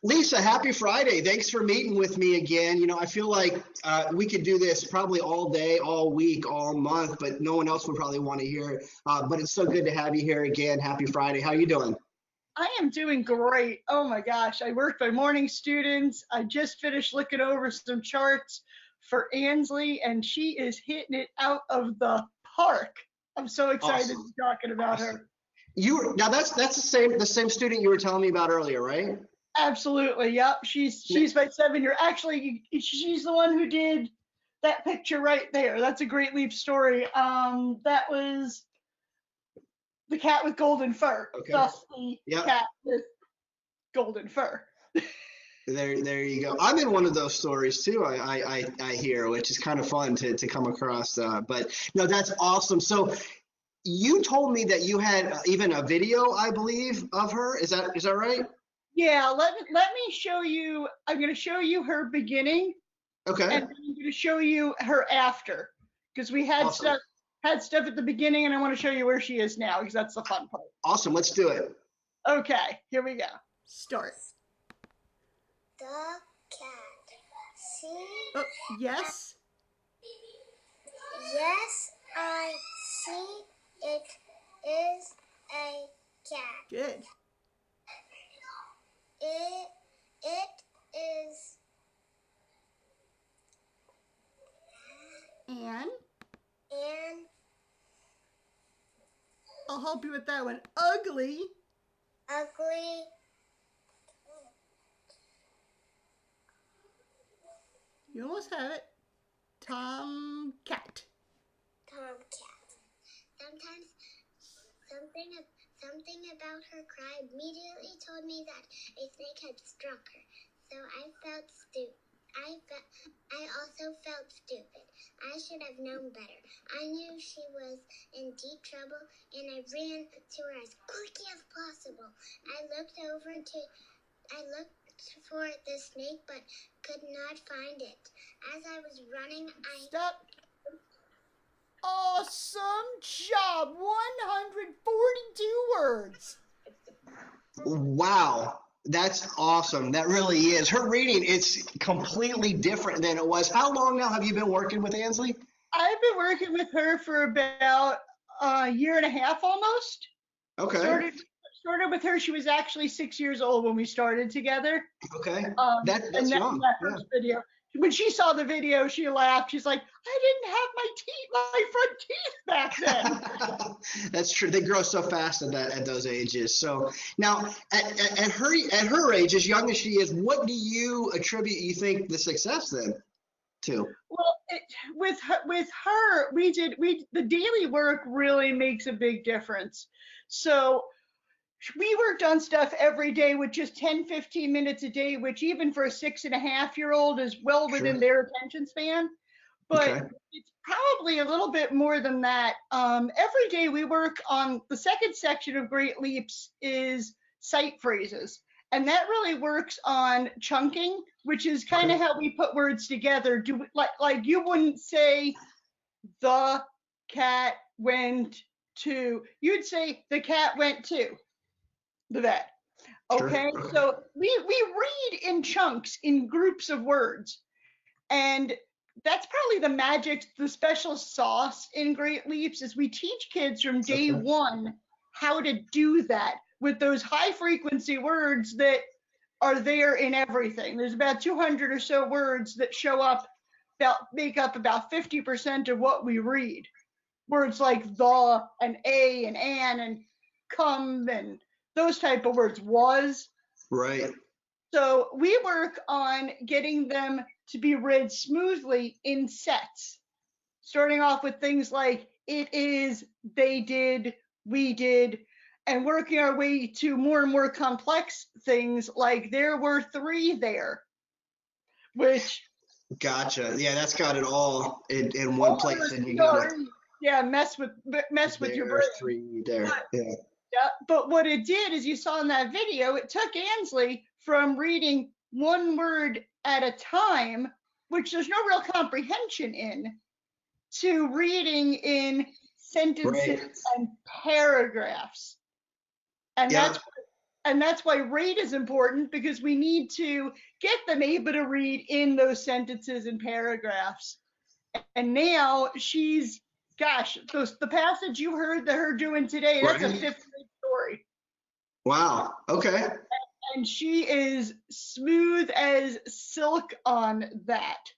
Lisa, happy Friday. Thanks for meeting with me again. I feel like we could do this probably all day, all week, all month, but no one else would probably want to hear it. But it's so good to have you here again. Happy Friday. How you doing? I am doing great. Oh my gosh. I worked my morning students. I just finished looking over some charts for Ansley, and she is hitting it out of the park. I'm so excited to Awesome. be talking about Awesome. her. Now that's the same student you were telling me about earlier, right? Absolutely. Yep. She's my 7 year. Actually, she's the one who did that picture right there. That's a great leap story. That was the cat with golden fur. Okay. Thus the Yep. cat with golden fur. There you go. I'm in one of those stories too. I hear, which is kind of fun to come across. But no, that's awesome. So you told me that you had even a video, I believe, of her. Is that right? Yeah, let me show you. I'm going to show you her beginning, Okay. and then I'm going to show you her after, because we Awesome. had stuff at the beginning, and I want to show you where she is now, because that's the fun part. Awesome. Let's do it. Okay, here we go. Start. The cat. See? Oh, yes. Yes, I see. It is a cat. Good. It is And an I'll help you with that one. Ugly. ugly You almost have it. Tomcat. tomcat. Sometimes something about her cry immediately told me that a snake had struck her. So I felt stupid. I also felt stupid. I should have known better. I knew she was in deep trouble, and I ran to her as quickly as possible. I looked for the snake, but could not find it. As I was running, Stop. Awesome job. 142 words. Wow. That's awesome. That really is. Her reading, it's completely different than it was. How long now have you been working with Ansley? I've been working with her for about a year and a half almost. Okay. Started with her. She was actually 6 years old when we started together. Okay. And That's that young. Yeah. first video. When she saw the video, she laughed. She's like, I didn't have my front teeth back then. That's true. They grow so fast at those ages. So now at her age, as young as she is, what do you attribute you think the success then to? Well, with her, the daily work really makes a big difference. So we worked on stuff every day with just 10, 15 minutes a day, which even for a 6.5-year-old is well within Sure. their attention span. But Okay. it's probably a little bit more than that. Every day we work on the second section of Great Leaps is sight phrases. And that really works on chunking, which is kind of Okay. how we put words together. Like you wouldn't say the cat went to, you'd say the cat went to the vet. Sure. Okay, Okay. so we read in chunks, in groups of words, and that's probably the magic, the special sauce in Great Leaps is we teach kids from day Okay. one how to do that with those high frequency words that are there in everything. There's about 200 or so words that show up, make up about 50% of what we read. Words like the and a and an and come and those type of words, was. Right. So we work on getting them to be read smoothly in sets, starting off with things like it is, they did, we did, and working our way to more and more complex things like there were three there, which Gotcha. Yeah, that's got it all in one all place, those and you got it stories, yeah, mess with your there, brain. three there. But Yeah. yeah, but what it did, as you saw in that video, it took Ansley from reading one word at a time, which there's no real comprehension in, to reading in sentences Right. and paragraphs. And Yeah. And that's why rate is important, because we need to get them able to read in those sentences and paragraphs. And now she's, gosh, the passage you heard her doing today, that's a Right. fifth grade story. Wow. Okay. And she is smooth as silk on that.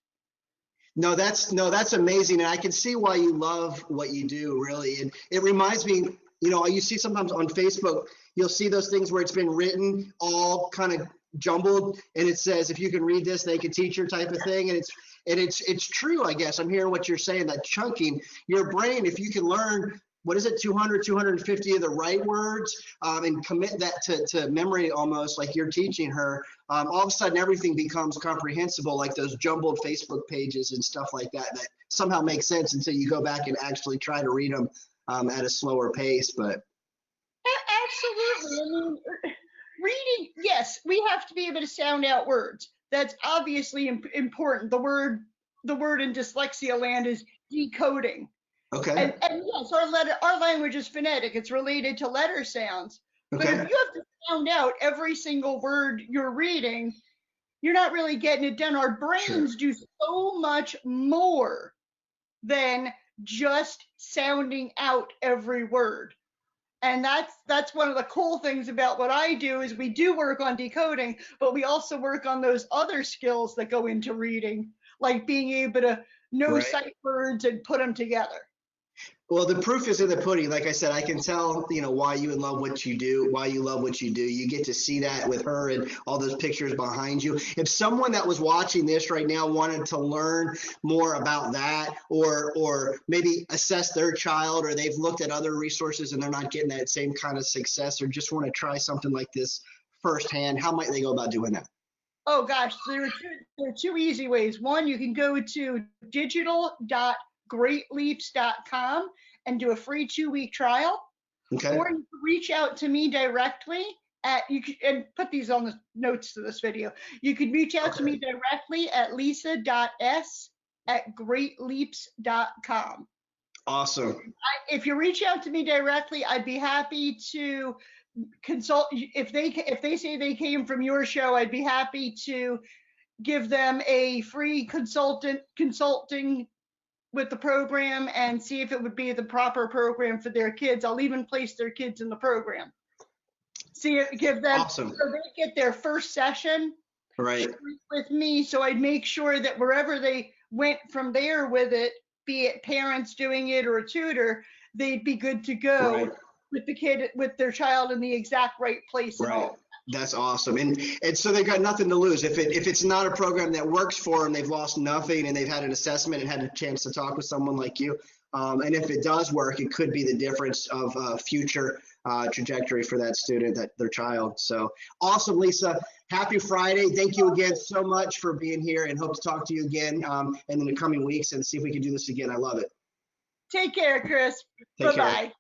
No, that's amazing, and I can see why you love what you do, really. And it reminds me, you see sometimes on Facebook, you'll see those things where it's been written all kind of jumbled, and it says, if you can read this, they can teach you type of thing. And it's true, I guess. I'm hearing what you're saying, that chunking your brain, if you can learn, what is it, 200, 250 of the right words, and commit that to memory, almost like you're teaching her, all of a sudden everything becomes comprehensible, like those jumbled Facebook pages and stuff like that somehow make sense until you go back and actually try to read them at a slower pace. But absolutely. I mean, reading, yes, we have to be able to sound out words. That's obviously important. The word in dyslexia land is decoding. okay. And yes, our language is phonetic. It's related to letter sounds. But Okay. if you have to sound out every single word you're reading, you're not really getting it done. Our brains do so much more than just sounding out every word. And that's one of the cool things about what I do, is we do work on decoding, but we also work on those other skills that go into reading, like being able to know sight words and put them together. Well, the proof is in the pudding. Like I said, I can tell, why you love what you do, why you love what you do. You get to see that with her and all those pictures behind you. If someone that was watching this right now wanted to learn more about that, or maybe assess their child, or they've looked at other resources and they're not getting that same kind of success, or just want to try something like this firsthand, how might they go about doing that? Oh gosh, there are two easy ways. One, you can go to digital.greatleaps.com and do a free 2-week trial. Okay. Or you can reach out to me directly and put these on the notes to this video. You could reach out to me directly at lisa.s@greatleaps.com. Awesome. If you reach out to me directly, I'd be happy to consult. If they say they came from your show, I'd be happy to give them a free consulting with the program and see if it would be the proper program for their kids. I'll even place their kids in the program. Give them, so they get their first session with me. So I'd make sure that wherever they went from there with it, be it parents doing it or a tutor, they'd be good to go with their child in the exact right place. Right. That's awesome. And so they've got nothing to lose. If it's not a program that works for them, they've lost nothing, and they've had an assessment and had a chance to talk with someone like you. And if it does work, it could be the difference of future trajectory for that student, their child. So awesome, Lisa. Happy Friday. Thank you again so much for being here, and hope to talk to you again in the coming weeks and see if we can do this again. I love it. Take care, Chris. Take care. Bye-bye.